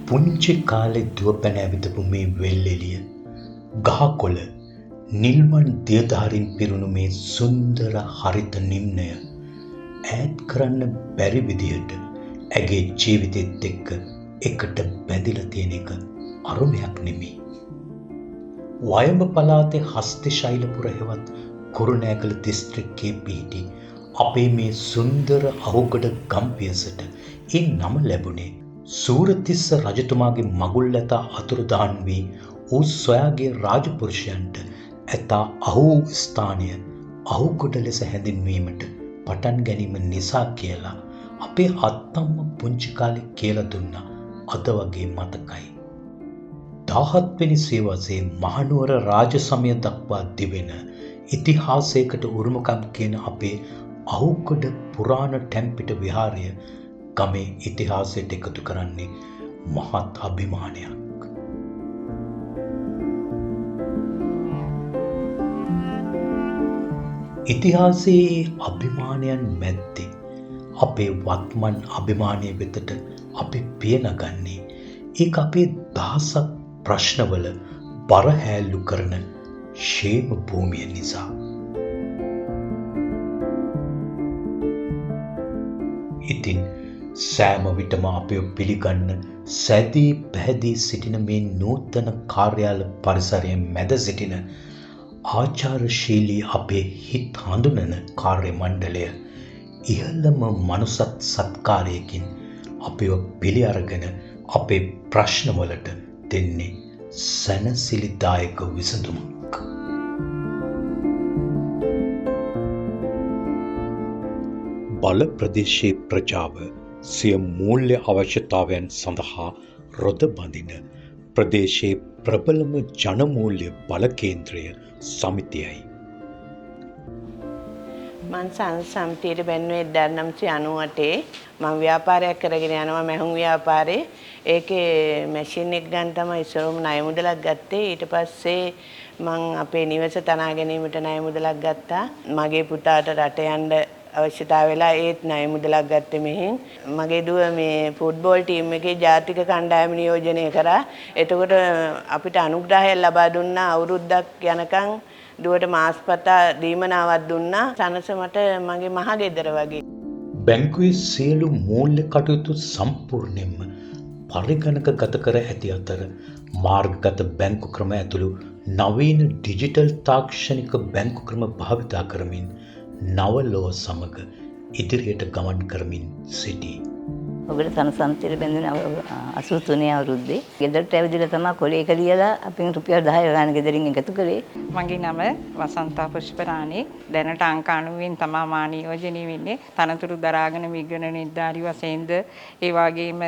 පුංචි කාලේ දුවපැන ඇවිදපු මේ වෙල්ෙලිය ගහකොළ නිල්වන් දියධාරින් පිරුණු මේ සුන්දර හරිත නිම්නය ඈත් කරන්න බැරි විදිහට ඇගේ ජීවිතෙත් එක්ක එකට බැඳිලා තියෙන එක අරුමයක් නෙමෙයි. වයඹ පළාතේ හස්තිශෛලපුර හෙවත් කුරුණෑගල දිස්ත්‍රික්කයේ පිහිටි අපේ මේ සුන්දර අහුගඩ ගම්පියසට ඒ නම ලැබුණේ සූරතිස්ස රජතුමාගේ මගුල් ඇතා අතුරුදහන් වී ඌ සොයාගේ රාජපුරුෂයන්ට ඇතා අහු ස්ථානය අහුගොඩ ලෙස හැඳින්වීමට පටන් ගැනීම නිසා කියලා අපේ අත්තම්ම පුංචි කාලේ කියලා දුන්නා. අද වගේ මතකයි. 17 වෙනි සියවසේ මහනුවර රාජසමය දක්වා දිවෙන ඉතිහාසයකට උරුමකම් කියන අපේ අහුගොඩ පුරාණ ටැම්පිට විහාරය ගමේ ඉතිහාසයට එකතු කරන්නේ මහත් අභිමානයක්. ඉතිහාසයේ අභිමානයන් මැද්දේ අපේ වත්මන් අභිමානය වෙතට අපි පියනගන්නේ ඒක අපේ දහසක් ප්‍රශ්නවල බර හැල්ලු කරන ෂේම භූමිය නිසා. ඉතින් සෑම විටම අපිව පිළිගන්න සැදී පැහැදී සිටින මේ නූතන කාර්යාල පරිසරයෙන් මැද සිටින ආචාරශීලී අපේ හිත් හඳුනන කාර්ය මණ්ඩලය ඉහළම මනුසත් සත්කාරයකින් අපිව පිළි අරගෙන අපේ ප්‍රශ්නවලට දෙන්නේ සැනසිලිදායක විසඳුමක්. බල ප්‍රදේශයේ ප්‍රජාව සිය මූල්‍ය අවශ්‍යතාවයන් සඳහා රොද බඳින ප්‍රදේශයේ ප්‍රබලම ජනමූල්‍ය බල කේන්ද්‍රය සමිතියයි. මං සමිතියට බැන්නුවේ 1998 මම ව්‍යාපාරයක් කරගෙන යනවා මැහුම් ව්‍යාපාරේ. ඒකේ මැෂින් එක ගන්න තමයි ඉස්සරම ණය මුදලක් ගත්තේ. ඊට පස්සේ මං අපේ නිවස තනා ගැනීමට ණය මුදලක් ගත්තා. මගේ පුතාට රට යන්න අවශ්‍යතාව වෙලා ඒත් ණය මුදලක් ගත්තේ මෙහෙන්. මගේ දුව මේ ෆුට්බෝල් ටීම් එකේ ජාතික කණ්ඩායම නියෝජනය කරා. එතකොට අපිට අනුග්‍රහයක් ලබා දුන්නා අවුරුද්දක් යනකම් දුවට මාස්පතා දීමනාවක් දුන්නා. සනස මට මගේ මහගෙදර වගේ. බැංකුවේ සියලු මූල්‍ය කටයුතු සම්පූර්ණයෙන්ම පරිගණකගත කර ඇති අතර මාර්ගගත බැංකු ක්‍රම ඇතුළු නවීන ඩිජිටල් තාක්ෂණික බැංකු ක්‍රම භාවිතා කරමින් නව ලොව සමග ඉදිරියට ගමන් කරමින් සිටී. ඔබට සමසන්තිර බැඳුන 83 අවුරුද්දේ ගෙදරට ඇවිදලා තමයි කොලේක ලියලා අපෙන් රුපියල් 10 ගාන ගෙදරින් එකතු කළේ. මගේ නම වසන්තා පුෂ්පරාණි. දැනට අංක 90න් තමයි මා නියෝජනය වෙන්නේ. තනතුරු දරාගෙන විග්‍රහ නිලධාරි වශයෙන්ද ඒ වගේම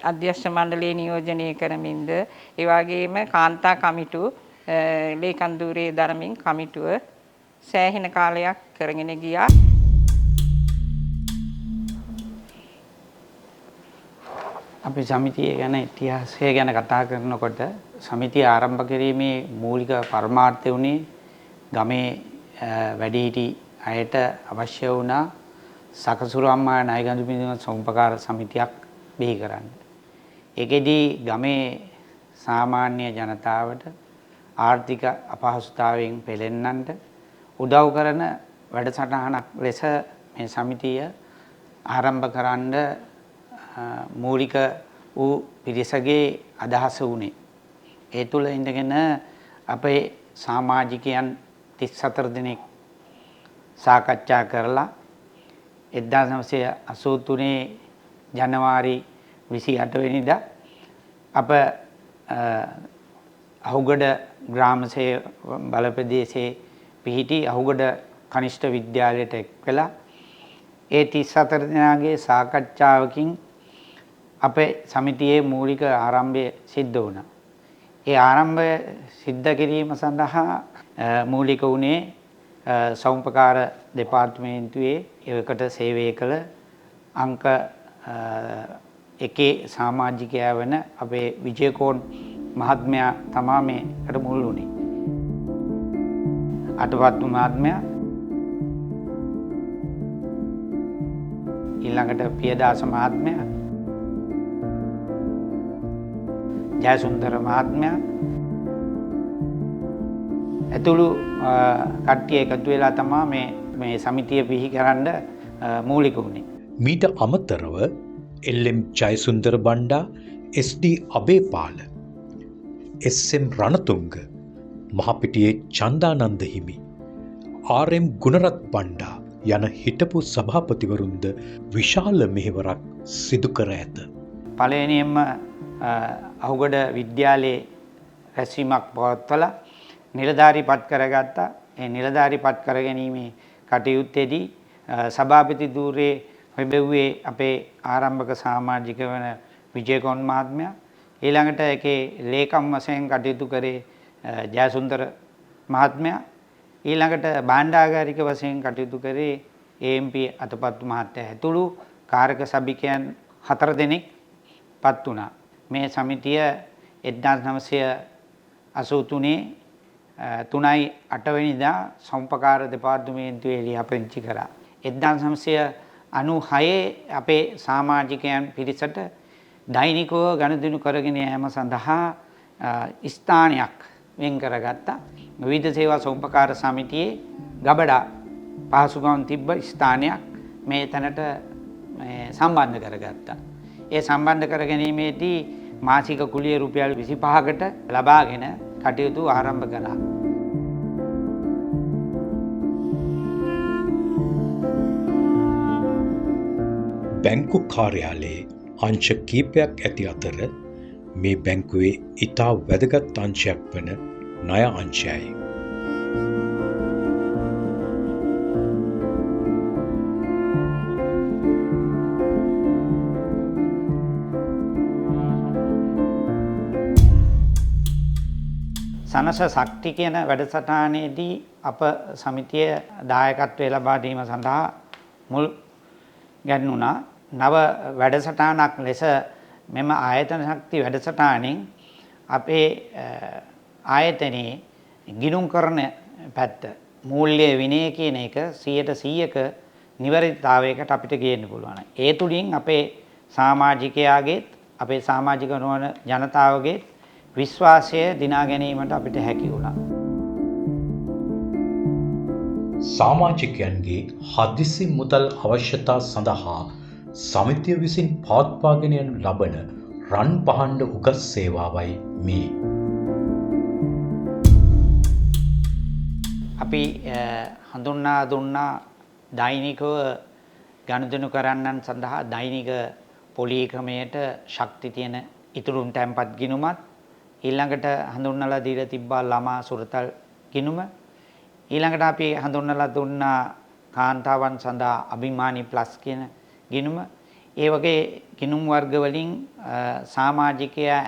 අධ්‍යක්ෂ මණ්ඩලයේ නියෝජනය කරමින්ද ඒ වගේම කාන්තා කමිටු ලේකම් ධූරයේ දරමින් කමිටුව සෑහෙන කාලයක් කරගෙන ගියා. අපි සමිතිය ගැන ඉතිහාසය ගැන කතා කරනකොට සමිතිය ආරම්භ කිරීමේ මූලික පරමාර්ථය උනේ ගමේ වැඩිහිටි අයට අවශ්‍ය වුණා සකසුරු අම්මා ණයගඳු බිඳුම සමුපකාර සමිතියක් බිහි කරන්න. ඒකෙදී ගමේ සාමාන්‍ය ජනතාවට ආර්ථික අපහසුතාවයෙන් පෙළෙන්නන්ට උදව් කරන වැඩසටහනක් ලෙස මේ සමිතිය ආරම්භ කරන්න මූලික වූ පිරිසගේ අදහස වුණේ. ඒ තුළ ඉඳගෙන අපේ සමාජිකයන් 34 දෙනෙක් සාකච්ඡා කරලා 1983 ජනවාරි 28 වෙනිදා අප අහුගඩ ග්‍රාම බල ප්‍රදේශයේ පිහිටි අහුගඩ කනිෂ්ඨ විද්‍යාලයට එක් වෙලා ඒ 34 දෙනාගේ සාකච්ඡාවකින් අපේ සමිතියේ මූලික ආරම්භය සිද්ධ වුණා. ඒ ආරම්භය සිද්ධ කිරීම සඳහා මූලික වුණේ සෞම්පකාර දෙපාර්තමේන්තුවේ ඒකට සේවය කළ අංක එකේ සමාජිකයා වන අපේ විජයකෝන් මහත්මයා තමයි මේකට මුල් වුණේ. අටපත්තු මහත්මයා, ඊළඟට පියදාස මහත්මයා, ජයසුන්දර මහත්මයා ඇතුළු කට්ටිය එකතු වෙලා තමයි මේ සමිතිය පිහි කරන්න මූලික වුණේ. මීට අමතරව LM. Jayasundara Banda, SD. අබේපාල, SM. Ranatunga, මහපිටියේ Chandananda හිමි, ආර්.එම්. ගුණරත් බණ්ඩා යන හිටපු සභාපතිවරුන්ද විශාල මෙහෙවරක් සිදු කර ඇත. පළවෙනියෙන්ම අහුගොඩ විද්‍යාලයේ රැස්වීමක් පවත්වලා නිලධාරී පත් කරගත්තා. ඒ නිලධාරී පත් කර ගැනීමේ කටයුත්තේදී සභාපති ධූරයේ හොබෙව්වේ අපේ ආරම්භක සමාජික වන විජේකොන් මහත්මයා. ඊළඟට ඒකේ ලේකම් වශයෙන් කටයුතු කරේ ජයසුන්දර මහත්මයා. ඊළඟට භාණ්ඩාගාරික වශයෙන් කටයුතු කරේ AMP අතපත්තු මහත්තයා ඇතුළු කාරක සභිකයන් 4 දෙනෙක් පත් වුණා. මේ සමිතිය 1983 3/8 වෙනිදා සම්පකාර දෙපාර්තමේන්තුවේ ලියාපදිංචි කරා. 1996 අපේ සමාජිකයන් පිරිසට දෛනිකව ගනුදෙනු කරගෙන යාම සඳහා ස්ථානයක් වෙන් කරගත්තා. විවිධ සේවා සම්පකාර සමිතියේ ගබඩා පහසුකම් තිබ්බ ස්ථානයක් මේ තැනට සම්බන්ධ කරගත්තා. ඒ සම්බන්ධ කර ගැනීමේදී මාසික කුලිය රුපියල් 25කට ලබාගෙන කටයුතු ආරම්භ කළා. බැංකු කාර්යාලයේ අංශ කීපයක් ඇති අතර මේ බැංකුවේ ඉතා වැදගත් අංශයක් වන ණය අංශයයි. සනස ශක්ති කියන වැඩසටහනේදී අප සමිතිය දායකත්වය ලබා දීම සඳහා මුල් ගැන්වුණා. නව වැඩසටහනක් ලෙස මෙම ආයතන ශක්ති වැඩසටහනින් අපේ ආයතනයේ ගිණුම් කරන පැත්ත මූල්‍ය විනය කියන එක 100%ක නිවැරදිතාවයකට අපිට ගේන්න පුළුවන්. ඒ තුලින් අපේ සමාජිකයාගේත් අපේ සමාජික නොවන ජනතාවගේ විශ්වාසය දිනා ගැනීමට අපිට හැකි වුණා. සමාජිකයන්ගේ හදිසි මුදල් අවශ්‍යතා සඳහා සමිතිය විසින් පවත්වාගෙන යනු ලබන රන් පහඬ උගත් සේවාවයි මේ. අපි හඳුන්වා දුන්නා දෛනිකව ගනුදෙනු කරන්නන් සඳහා දෛනික පොලී ක්‍රමයට ශක්ති තියෙන ඉතුරුම් තැන්පත් ගිණුමත්, ඊළඟට හඳුන්වලා දීලා තිබ්බා ළමා සුරතල් ගිණුම, ඊළඟට අපි හඳුන්වලා දුන්නා කාන්තාවන් සඳහා අභිමානී ප්ලස් කියන ගිණුම. ඒ වගේ ගිණුම් වර්ග වලින් සමාජිකයා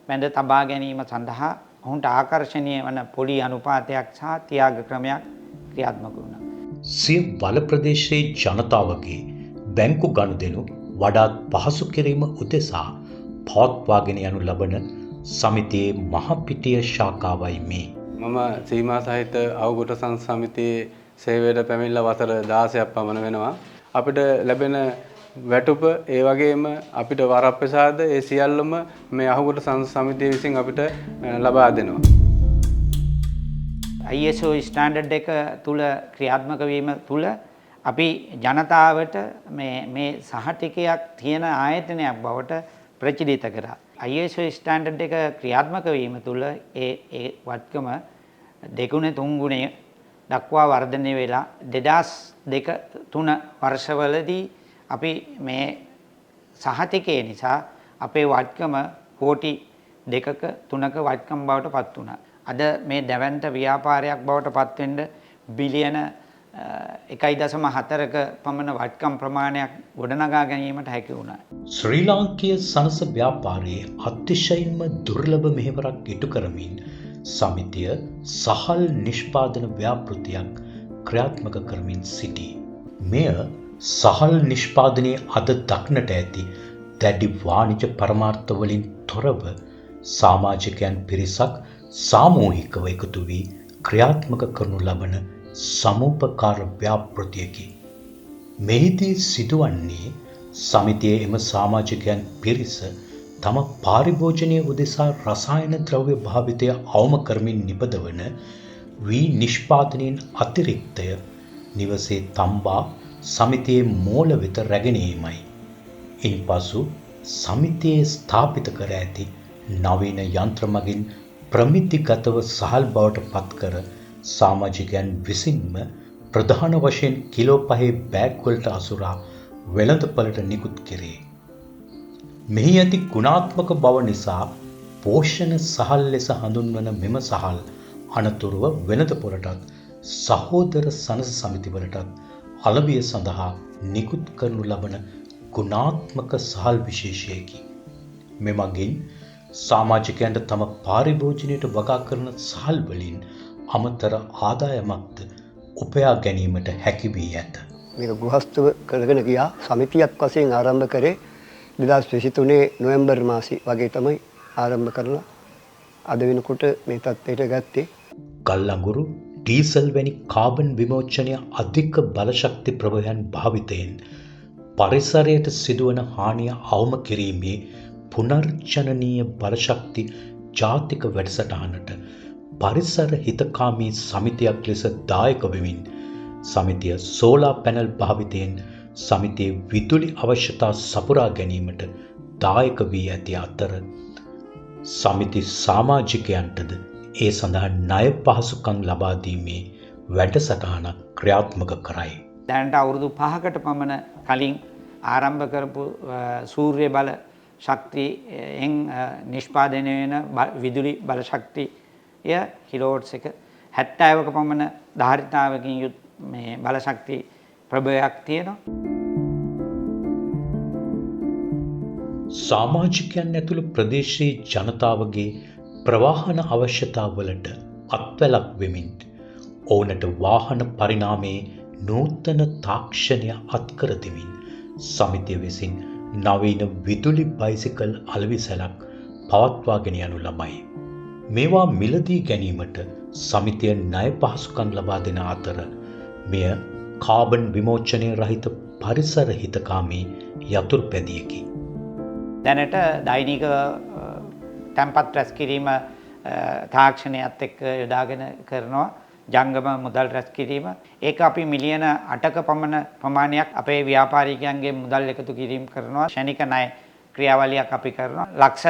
වැඳ තබා ගැනීම සඳහා ඔවුන්ට ආකර්ෂණීය වන පොලි අනුපාතයක් සහ ත්‍යාග ක්‍රමයක් ක්‍රියාත්මක වුණා. සිය බල ප්‍රදේශයේ ජනතාවගේ බැංකු ගනුදෙනු වඩාත් පහසු කිරීම උදෙසා පවත්වාගෙන යනු ලබන සමිතියේ මහපිටිය ශාඛාවයි මේ. මම සීමා සහිත අවුගොඩ සමිතියේ සේවයට පැමිණලා වසර 16ක් පමණ වෙනවා. අපිට ලැබෙන වැටුප ඒ වගේම අපිට වරප්‍රසාද ඒ සියල්ලම මේ අහුගොඩ සමිතිය විසින් අපිට ලබා දෙනවා. ISO ස්ටෑන්ඩඩ් එක තුල ක්‍රියාත්මක වීම තුල අපි ජනතාවට මේ සහතිකයක් තියෙන ආයතනයක් බවට ප්‍රචලිත කරා. ISO ස්ටෑන්ඩඩ් එක ක්‍රියාත්මක වීම තුල ඒ වත්කම 2.3 ගුණය දක්වා වර්ධනය වෙලා 2002-3 වර්ෂවලදී අපි මේ සහතිකය නිසා අපේ වත්කම කෝටි 2ක 3ක වත්කම් බවට පත් වුණා. අද මේ දැවැන්ත ව්‍යාපාරයක් බවට පත් වෙන්න බිලියන 1.4ක පමණ වත්කම් ප්‍රමාණයක් ගොඩනගා ගැනීමට හැකි වුණා. ශ්‍රී ලාංකීය සනස ව්‍යාපාරයේ අතිශයින්ම දුර්ලභ මෙහෙවරක් ඉටු කරමින් සමිතිය සහල් නිෂ්පාදන ව්‍යාපෘතියක් ක්‍රියාත්මක කරමින් සිටී. මෙය සහල් නිෂ්පාදනයේ අද දක්නට ඇති දැඩි වාණිජ පරමාර්ථ වලින් තොරව සමාජිකයන් පිරිසක් සාමූහිකව එකතු වී ක්‍රියාත්මක කරනු ලබන සමූපකාර ව්‍යාපෘතියකි. මෙහිදී සිදුවන්නේ සමිතියේ එම සමාජිකයන් පිරිස තම පාරිභෝජනීය උදෙසා රසායන ද්‍රව්‍ය භාවිතය අවම කරමින් නිපදවන වී නිෂ්පාදනයෙන් අතිරික්තය නිවසේ තම්බා සමිතියේ මෝල වෙත රැගෙන ඒමයි. ඉන්පසු සමිතියේ ස්ථාපිත කර ඇති නවීන යන්ත්‍ර මගින් ප්‍රමිතිගතව සහල් බවට පත්කර සමාජිකයන් විසින්ම ප්‍රධාන වශයෙන් කිලෝ 5 බෑග් වලට අසුරා වෙළඳපළට නිකුත් කෙරේ. මෙහි ඇති ගුණාත්මක බව නිසා පෝෂණ සහල් ලෙස හඳුන්වන මෙම සහල් අනතුරුව වෙළඳපොළටත් සහෝදර සනස සමිතිවලටත් අලවිය සඳහා නිකුත් කරනු ලබන ගුණාත්මක සහල් විශේෂයකි. මෙමගින් සමාජිකයන්ට තම පාරිභෝජනයට වගා කරන සහල් වලින් අමතර ආදායමක්ද උපයා ගැනීමට හැකි වී ඇත. මේක ගෘහස්ථව කරගෙන ගියා. සමිතියක් වශයෙන් ආරම්භ කරේ 2023 නොවැම්බර් මාසයේ වගේ තමයි ආරම්භ කරලා අද වෙනකොට මේ තත්ත්වයට ගත්තේ. ගල් අඟුරු ඩීසල් වැනි කාබන් විමෝචනය අධික බලශක්ති ප්‍රභයන් භාවිතයෙන් පරිසරයට සිදුවන හානිය අවම කිරීමේ පුනර්ජනනීය බලශක්ති ජාතික වැඩසටහනට පරිසර හිතකාමී සමිතියක් ලෙස දායක වෙමින් සමිතිය සෝලා පැනල් භාවිතයෙන් සමිතියේ විදුලි අවශ්‍යතා සපුරා ගැනීමට දායක වී ඇති අතර සමිති සමාජිකයන්ටද ඒ සඳහා ණය පහසුකම් ලබා දීමේ වැඩසටහනක් ක්‍රියාත්මක කරයි. දැනට අවුරුදු 5කට පමණ කලින් ආරම්භ කරපු සූර්ය බල ශක්තියෙන් නිෂ්පාදනය වෙන විදුලි බල ශක්තිය කිලෝවොට්ස් එක 70ක පමණ ධාරිතාවකින් යුත් මේ බල ශක්ති ප්‍රභවයක් තියෙනවා. සමාජිකයන් ඇතුළු ප්‍රදේශයේ ජනතාවගේ ප්‍රවාහන අවශ්‍යතාවලට අත්වැලක් වෙමින් ඔවුනට වාහන පරිණාමයේ නූතන තාක්ෂණය අත්කර දෙමින් සමිතිය විසින් නවීන විදුලි බයිසිකල් අලවිසැලක් පවත්වාගෙන යනු ලබයි. මේවා මිලදී ගැනීමට සමිතිය ණය පහසුකම් ලබා දෙන අතර මෙය කාබන් විමෝචනය රහිත පරිසර හිතකාමී යතුරුපැදියකි. දැනට දෛනික තැන්පත් රැස් කිරීම තාක්ෂණයත් එක්ක යොදාගෙන කරනවා. ජංගම මුදල් රැස් කිරීම. ඒක අපි මිලියන 8ක පමණ ප්‍රමාණයක් අපේ ව්‍යාපාරිකයන්ගේ මුදල් එකතු කිරීම කරනවා. ශනික ණය ක්‍රියාවලියක් අපි කරනවා. ලක්ෂ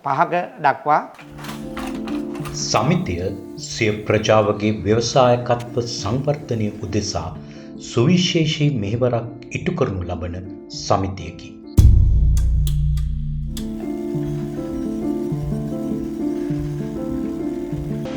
5ක දක්වා. සමිතිය සිය ප්‍රජාවගේ ව්‍යවසායකත්ව සංවර්ධනය උදෙසා සුවිශේෂී මෙහෙවරක් ඉටු කරනු ලබන සමිතියකි.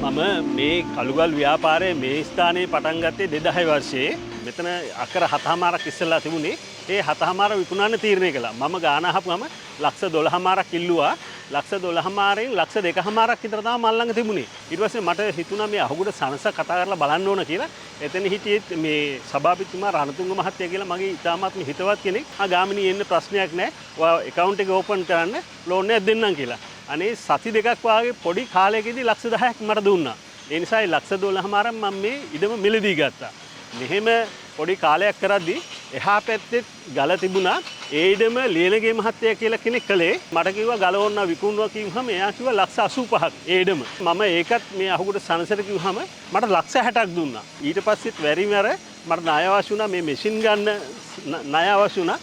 මම මේ කළුගල් ව්‍යාපාරයේ මේ ස්ථානයේ පටන් ගත්තේ 2000 වර්ෂයේ. මෙතන අකර 7මාරක් ඉස්සෙල්ලා තිබුණේ. ඒ 7මාර විකුණන්න තීරණය කළා. මම ගාන අහපුවම ලක්ෂ 12මාරක් ඉල්ලුවා. ලක්ෂ 12මාරෙන් ලක්ෂ 2මාරක් විතර තමයි මල් ළඟ තිබුණේ. ඊට පස්සේ මට හිතුණා මේ අහුගුඩ සනස කතා කරලා බලන්න ඕන කියලා. එතන හිටියේ මේ සභාපතිතුමා රණතුංග මහත්තයා කියලා මගේ ඉතාමත්ම හිතවත් කෙනෙක්. ගාමිණී එන්න ප්‍රශ්නයක් නැහැ. ඔයා account එක open කරන්න loan එකක් දෙන්නම් කියලා. අනේ සති දෙකක් වාගේ පොඩි කාලයකදී ලක්ෂ 10ක් මට දුන්නා. ඒ නිසා ලක්ෂ 12මාරක් මම මේ ඉඩම මිලදී ගත්තා. මෙහෙම පොඩි කාලයක් කරද්දී එහා පැත්තේ ගල තිබුණා. ඒ ඉඩම ලියනගේ මහත්තයා කියලා කෙනෙක් කළේ මට කිව්වා ගල ඕන්න විකුණනවා කිව්වම එයා කිව්වා ලක්ෂ 85ක් ඒ ඉඩම. මම ඒකත් මේ අහුගුඩ සනසට කිව්වම මට ලක්ෂ 60ක් දුන්නා. ඊට පස්සෙත් වැරිමර මට ණය අවශ්‍ය වුණා මේ මැෂින් ගන්න ණය අවශ්‍ය වුණා.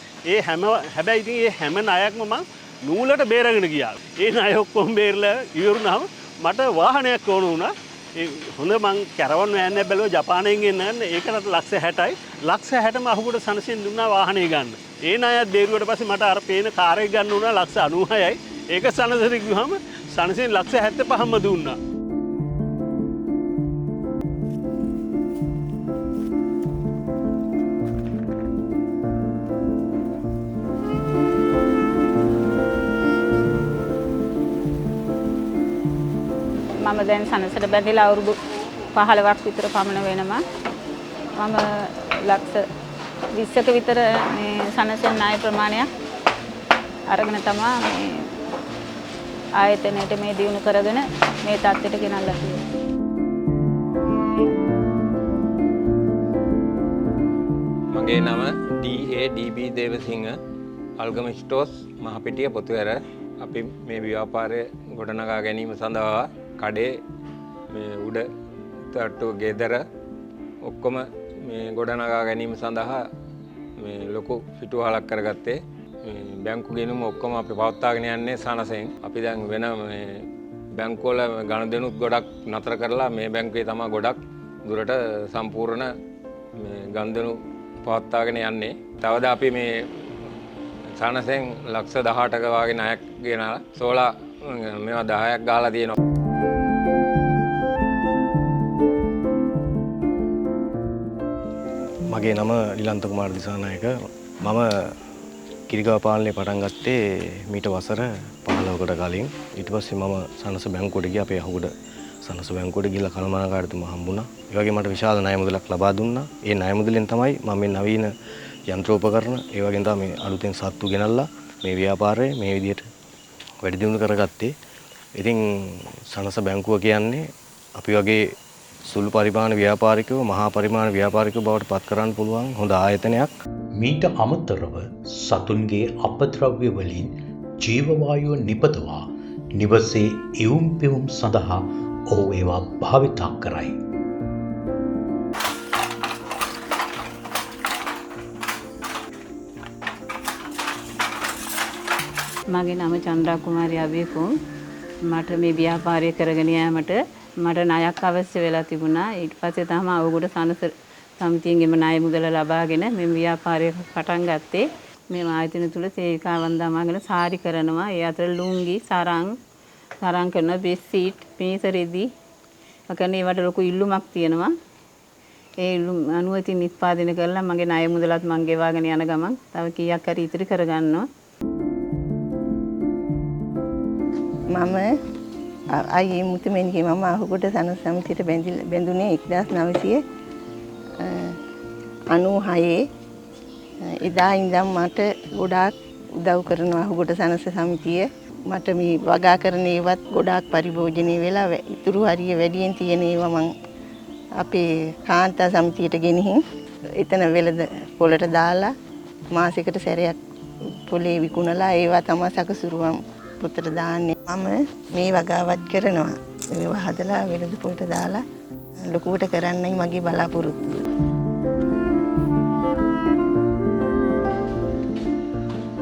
හැබැයි ඉතින් ඒ හැම ණයක්ම මම නූලට බේරගෙන ගියා. ඒ ණය ඔක්කොම බේරලා ඉවරුනහම මට වාහනයක් ඕන වුණා. ඒ හොඳ මං කැරවන් වෑන් එක බැලුවා ජපානයෙන් ගෙන්නන්න. ඒකට ලක්ෂ 60යි. ලක්ෂ 60ම අහුගුඩ සනසෙන් දුන්නා වාහනේ ගන්න. ඒ ණයත් බේරුවට පස්සේ මට අර පේන කාර් එක ගන්න උනා ලක්ෂ 96යි. ඒක සනසට ගිහම සනසෙන් ලක්ෂ 75ම දුන්නා. මම දැන් සනසට බැඳිලා අවුරුදු 15ක් විතර පමණ වෙනවා. මම ලක්ෂ 20ක විතර මේ සනසෙන් ණය ප්‍රමාණයක් අරගෙන තමයි මේ ආයතනයේ මේ දියුණු කරගෙන මේ තත්ත්වයට ගෙනල්ලා තියෙන්නේ. මගේ නම DB දේවසිංහ අල්ගම ස්ටෝස් මහපිටිය පොතුවැර. අපි මේ ව්‍යාපාරය ගොඩනගා ගැනීම සඳහා කඩේ මේ උඩ තට්ටු ගෙදර ඔක්කොම මේ ගොඩනගා ගැනීම සඳහා මේ ලොකු පිටුවහලක් කරගත්තේ. බැංකු ගෙනුම ඔක්කොම අපි පවත්වාගෙන යන්නේ සනසෙන්. අපි දැන් වෙන මේ බැංකුවල ගනුදෙනුත් ගොඩක් නතර කරලා මේ බැංකුවේ තමයි ගොඩක් දුරට සම්පූර්ණ මේ ගනුදෙනු පවත්වාගෙන යන්නේ. තවද අපි මේ සනසෙන් ලක්ෂ 18ක වගේ ණයක් ගෙනලා සෝලා මේවා 10ක් ගහලා තියෙනවා. මගේ නම නිලන්ත කුමාර දිසානායක. මම කිරිගාව පාලනය පටන් ගත්තේ මීට වසර 15කට කලින්. ඊට පස්සේ මම සනස බැංකුවට ගියා. අපේ අහුගොඩ සනස බැංකුවට ගිහලා කළමනාකාරතුමා හම්බුණා. ඒ වගේම මට විශාල ණය මුදලක් ලබා දුන්නා. ඒ ණය මුදලෙන් තමයි මම මේ නවීන යන්ත්‍රෝපකරණ ඒ වගේම තමයි මේ අලුතෙන් සත්තු ගෙනල්ලා මේ ව්‍යාපාරය මේ විදිහට වැඩි දියුණු කරගත්තේ. ඉතින් සනස බැංකුව කියන්නේ අපි වගේ සුළු පරිමාණ ව්‍යාපාරිකයෝ මහා පරිමාණ ව්‍යාපාරිකයෝ බවට පත් කරන්න පුළුවන් හොඳ ආයතනයක්. මීට අමතරව සතුන්ගේ අපද්‍රව්‍ය වලින් ජීවවායුව නිපදවා නිවසේ ඉවුම් පිවුම් සඳහා ඔහු ඒවා භාවිතා කරයි. මගේ නම චන්ද්‍රා කුමාරි අබේකුම්. මට මේ ව්‍යාපාරය කරගෙන යාමට මට ණයක් අවශ්‍ය වෙලා තිබුණා. ඊට පස්සේ තමයි අවුගොඩ සනස සමිතියෙන්ම ණය මුදල ලබාගෙන මේ ව්‍යාපාරය පටන් ගත්තේ. මේ ආයතන තුල සේවිකාවන් දමාගෙන සාරි කරනවා. ඒ අතර ලුංගි සරං කරන බෙඩ්ෂීට් මේස රෙදි අකනේ ඒවට ලොකු ඉල්ලුමක් තියෙනවා. ඒ ඉල්ලුම අනුව ඉතින් නිෂ්පාදනය කරලා මගේ ණය මුදලත් මං ගෙවාගෙන යන ගමන් තව කීයක් හරි ඉතිරි කරගන්නවා. මම අයියේ මුතුමෙන්ගේ මම අහුගොඩ සනස සමිතියට බැඳුනේ 1996. එදා ඉඳන් මට ගොඩාක් උදව් කරනවා අහුගොඩ සනස සමිතිය. මට මේ වගා කරන ඒවත් ගොඩාක් පරිභෝජනය වෙලා ඉතුරු හරිය වැඩියෙන් තියෙන ඒවා මං අපේ කාන්තා සමිතියට ගෙනihin එතන වෙලද පොලට දාලා මාසෙකට සැරයක් පොලේ විකුණලා ඒවා තමයි සකසුරුවම් පොතට දාන්නේ. මම මේ වගාවත් කරනවා. ඒවා හදලා වෙලද පොලට දාලා ලොකුවට කරන්නයි මගේ බලාපොරොත්තුව.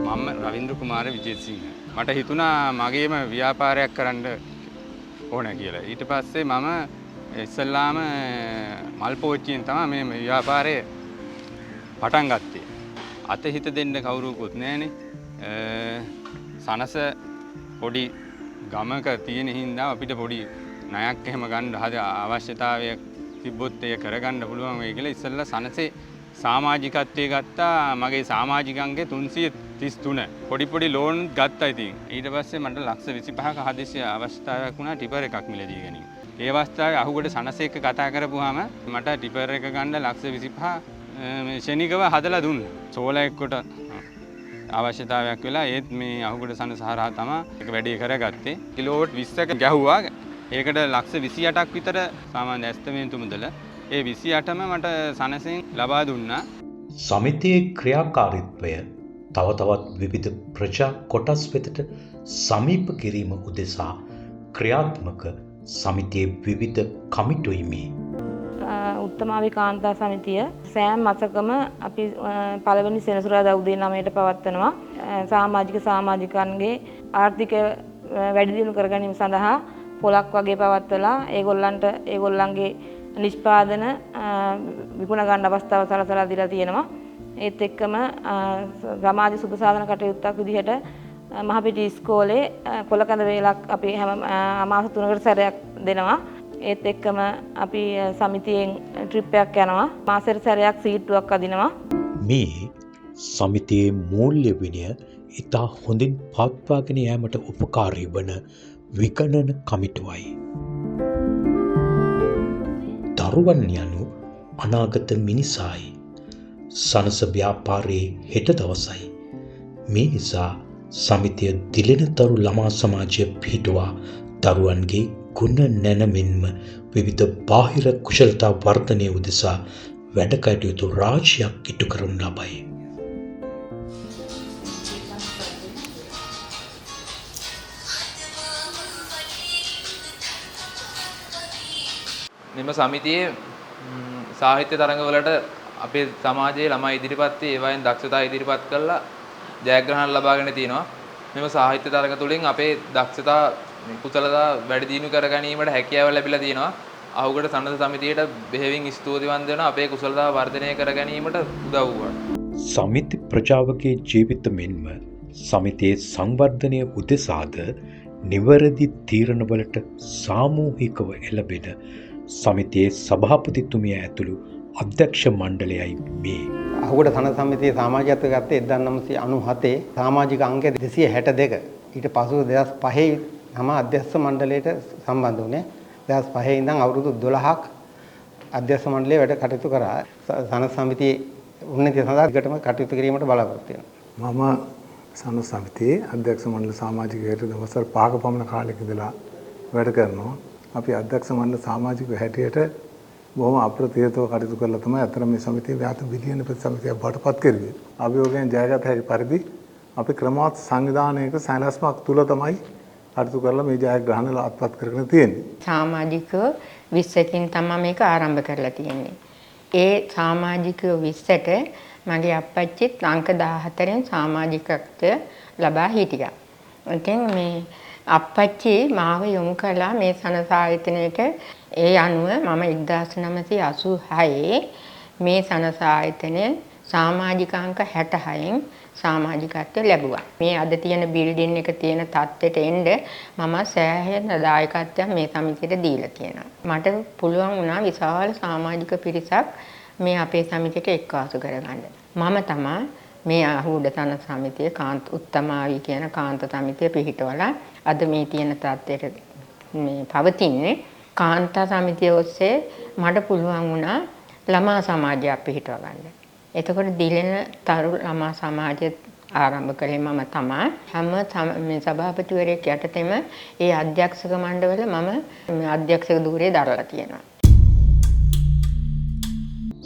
මම රවින්ද්‍ර කුමාර විජේසිංහ. මට හිතුණා මගේම ව්‍යාපාරයක් කරන්න ඕන කියලා. ඊට පස්සේ මම ඉස්සල්ලාම මල් පෝච්චියෙන් තමයි මේ ව්‍යාපාරය පටන් ගත්තේ. අත හිත දෙන්න කවුරුකුත් නැහනේ. සනස පොඩි ගමක තියෙන හින්දා අපිට පොඩි ණයක් එහෙම ගන්න අවශ්‍යතාවයක් තිබ්බොත් ඒක කරගන්න පුළුවන් වෙයි කියලා ඉස්සෙල්ලා සනසේ සමාජිකත්වයේ ගත්තා. මගේ සමාජිකංගේ 333 පොඩි ලෝන් ගත්තා ඉතින්. ඊට පස්සේ මට ලක්ෂ 25ක හදිසි අවස්ථාවක් වුණා ටිපර් එකක් මිලදී ගැනීම. ඒ අවස්ථාවේ අහුගොඩ සනසේක කතා කරපුවාම මට ටිපර් එක ගන්න ලක්ෂ 25 ශනිකව හදලා දුන්නා. සෝලා එක්කොට අවශ්‍යතාවයක් වෙලා ඒත් මේ අහුගොඩ සනස හරහා තමයි ඒක වැඩි කරගත්තේ. කිලෝවොට් 20ක ගැහුවා. ඒකට ලක්ෂ 28ක් විතර සාමාන්‍ය ඇස්තමේන්තු මුදල. ඒ 28ම මට සනසෙන් ලබා දුන්නා. සමිතියේ ක්‍රියාකාරීත්වය තව තවත් විවිධ ප්‍රජා කොටස් වෙතට සමීප කිරීම උදෙසා ක්‍රියාත්මක සමිතියේ විවිධ කමිටුයිමි. උත්තමාවි කාන්තා සමිතිය සෑම මාසකම අපි පළවෙනි සෙනසුරාදා උදේ 9ට පවත්වනවා. සමාජිකයන්ගේ ආර්ථික වැඩි දියුණු කර ගැනීම සඳහා පොලක් වගේ පවත්වලා ඒගොල්ලන්ගේ නිෂ්පාදන විකුණ ගන්න අවස්ථාව සලසලා දීලා තියෙනවා. ඒත් එක්කම සමාජ සුබ සාධන කටයුත්තක් විදිහට මහපිටි ඉස්කෝලේ කොලකඳ වේලක් අපි හැම මාස 3කට සැරයක් දෙනවා. ඒත් එක්කම අපි සමිතියෙන් ට්‍රිප් එකක් යනවා. මාසෙට සැරයක් සීට්ටුවක් අදිනවා. මේ සමිතියේ මූල්‍ය විනය ඉතා හොඳින් පවත්වාගෙන යාමට උපකාරී වන විගණන කමිටුවයි. දරුවන් යනු අනාගත මිනිසායි. සනස ව්‍යාපාරයේ හෙට දවසයි. මේ නිසා සමිතිය දිලෙනතරු ළමා සමාජය පිහිටුවා දරුවන්ගේ ගුණ නැනමින්ම විවිධ බාහිර කුශලතා වර්ධනය උදෙසා වැඩ කටයුතු රාශියක් ඉටු කරනු ලබයි. මෙම සමිතියේ සාහිත්‍ය තරඟවලට අපේ සමාජයේ ළමයි ඉදිරිපත් වී ඒවායින් දක්ෂතා ඉදිරිපත් කරලා ජයග්‍රහණ ලබාගෙන තිනවා. මෙම සාහිත්‍ය තරඟ තුළින් අපේ දක්ෂතා කුසලතා වැඩි දියුණු කර ගැනීමට හැකියාව ලැබිලා තියෙනවා. අහුගඩ සන්නද සමිතියට බෙහෙවින් ස්තුතිවන්ත වෙනවා අපේ කුසලතා වර්ධනය කර ගැනීමට උදව් වුණා. සමිති ප්‍රජාවගේ ජීවිත මෙන්ම සමිතියේ සංවර්ධනය උදෙසාද නිවැරදි තීරණවලට සාමූහිකව එළඹෙන සමිතියේ සභාපතිතුමිය ඇතුළු අධ්‍යක්ෂ මණ්ඩලයයි මේ. අහුගඩ සනද සමිතියේ සමාජිකත්වය ගත්තේ 1997 සමාජික අංක 262. ඊට පසුව 2005 තම අධ්‍යක්ෂ මණ්ඩලයට සම්බන්ධ වුණේ. 2005 ඉඳන් අවුරුදු 12ක් අධ්‍යක්ෂ මණ්ඩලයේ වැඩ කටයුතු කරා. සනද සමිතියේ උන්නතිය සඳහා දිගටම කටයුතු කිරීමට බලාපොරොත්තු වෙනවා. මම සනද සමිතියේ අධ්‍යක්ෂ මණ්ඩල සමාජිකයට දවස්වල 5ක පමණ කාලෙක ඉඳලා වැඩ කරනවා. අපි අධ්‍යක්ෂ මණ්ඩල සමාජික හැටියට බොහොම අප්‍රතිහතව කටයුතු කරලා තමයි අතර මේ සමිතිය ව්‍යාපෘත බිලියන ප්‍රතිසමිතියක් බාටපත් කරුවේ. අභියෝගයෙන් ජයගත හැකි පරිදි අපි ක්‍රමවත් සංවිධානයක සැලැස්මක් තුල තමයි කටයුතු කරලා මේ ජයග්‍රහණ අත්පත් කරගෙන තියෙන්නේ. සමාජික 20කින් තමයි මේක ආරම්භ කරලා තියෙන්නේ. ඒ සමාජික 20ට මගේ අප්පච්චිත් අංක 14න් සමාජිකත්වය ලබා හිටියා. ඉතින් මේ අප්පච්චි මාව යොමු කළා මේ සනස ආයතනයට. ඒ අනුව මම 1986 මේ සනස ආයතනයේ සමාජිකාංක 66න් සමාජිකත්වය ලැබුවා. මේ අද තියෙන බිල්ඩින් එක තියෙන තත්ත්වයට එන්න මම සෑහෙන දායකත්වයක් මේ සමිතියට දීලා තියෙනවා. මට පුළුවන් වුණා විශාල සමාජික පිරිසක් මේ අපේ සමිතියට එක්වාසු කරගන්න. මම තමයි මේ අහුගඩ සනද සමිතිය උත්තමාවි කියන කාන්ත සමිතිය පිහිටවලා අද මේ තියෙන තත්ත්වයට මේ පවතින්නේ. කාන්තා සමිතිය ඔස්සේ මට පුළුවන් වුණා ළමා සමාජයක් පිහිටව ගන්න. එතකොට දිලෙන තරු ළමා සමාජය ආරම්භ කළේ මම තමයි. හැම මේ සභාපතිවරයෙක් යටතේම ඒ අධ්‍යක්ෂක මණ්ඩලවල මම අධ්‍යක්ෂක ධූරය දරලා තියෙනවා.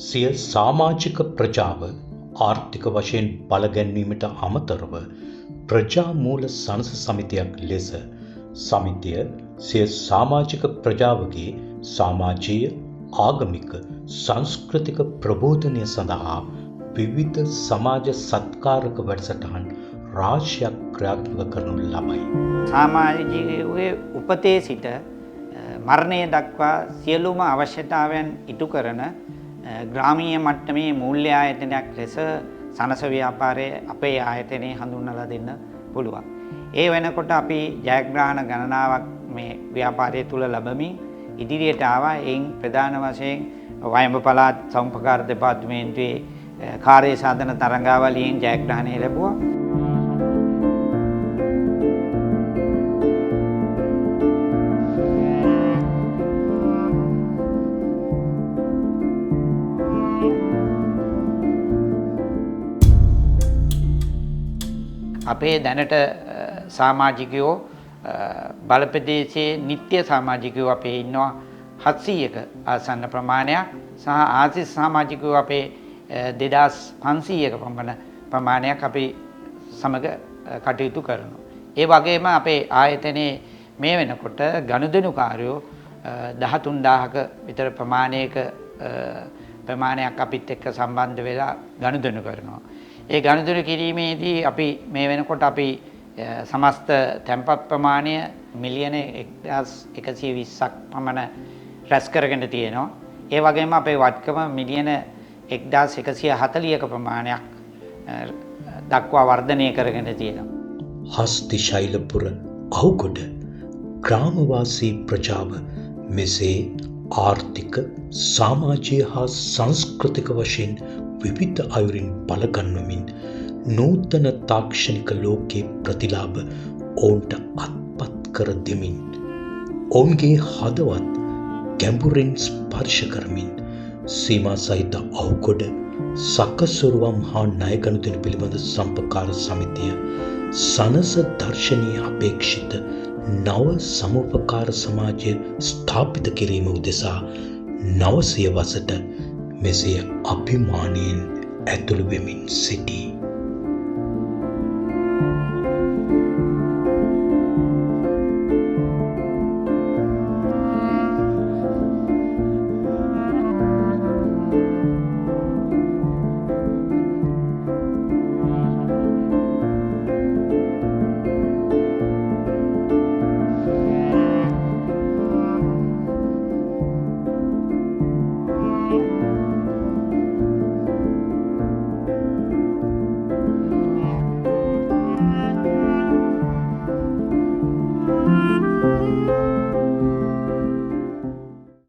සිය සමාජික ප්‍රජාව ආර්ථික වශයෙන් බලගැන්වීමට අමතරව ප්‍රජා මූල සනස සමිතියක් ලෙස සමිතිය සිය සමාජික ප්‍රජාවගේ සමාජීය ආගමික සංස්කෘතික ප්‍රබෝධනය සඳහා විවිධ සමාජ සත්කාරක වැඩසටහන් රාශියක් ක්‍රියාත්මක කරනු ලබයි. සමාජීය උපතේ සිට මරණය දක්වා සියලුම අවශ්‍යතාවයන් ඉටු කරන ග්‍රාමීය මට්ටමේ මූල්‍ය ආයතනයක් ලෙස සනස ව්‍යාපාරය අපේ ආයතනයේ හඳුන්වලා දෙන්න පුළුවන්. ඒ වෙනකොට අපි ජයග්‍රහණ ගණනාවක් මේ ව්‍යාපාරය තුල ලැබමින් ඉදිරියට ආවා. එයින් ප්‍රධාන වශයෙන් වයඹ පළාත් සම්පකාර දෙපාර්තමේන්තුවේ කාර්ය සාධන තරඟාවලියෙන් ජයග්‍රහණය ලැබුවා. අපේ දැනට සමාජිකයෝ බලපදේශයේ නිත්‍ය සමාජිකයෝ අපේ ඉන්නවා 700ක ආසන්න ප්‍රමාණයක් සහ ආසිස් සමාජිකයෝ අපේ 2500ක පමණ ප්‍රමාණයක් අපි සමග කටයුතු කරනවා. ඒ වගේම අපේ ආයතනයේ මේ වෙනකොට ගනුදෙනුකාරයෝ 13000ක විතර ප්‍රමාණයක් අපිත් එක්ක සම්බන්ධ වෙලා ගනුදෙනු කරනවා. ඒ ගනුදෙනු කිරීමේදී අපි මේ වෙනකොට අපි සමස්ත තැන්පත් ප්‍රමාණය මිලියන 1120ක් පමණ රැස් කරගෙන තියෙනවා. ඒ වගේම අපේ වත්කම මිලියන 1140ක ප්‍රමාණයක් දක්වා වර්ධනය කරගෙන තියෙනවා. හස්ති ශෛලපුර අහුගොඩ ග්‍රාමවාසී ප්‍රජාව මෙසේ ආර්ථික සමාජීය හා සංස්කෘතික වශයෙන් විවිධ අයුරින් බලගන්වමින් නූතන තාක්ෂණික ලෝකයේ ප්‍රතිලාභ ඔවුන්ට අත්පත් කර දෙමින් ඔවුන්ගේ හදවත් ගැඹුරින් ස්පර්ශ කරමින් සීමා සහිත අහුගොඩ සකසුරුවම් හා ණය ගනුදෙනු පිළිබඳ සම්පකාර සමිතිය සනස දර්ශනීය අපේක්ෂිත නව සමුපකාර සමාජය ස්ථාපිත කිරීම උදෙසා 900 වසට මෙසේ අභිමානයෙන් ඇතුළු වෙමින් සිටී.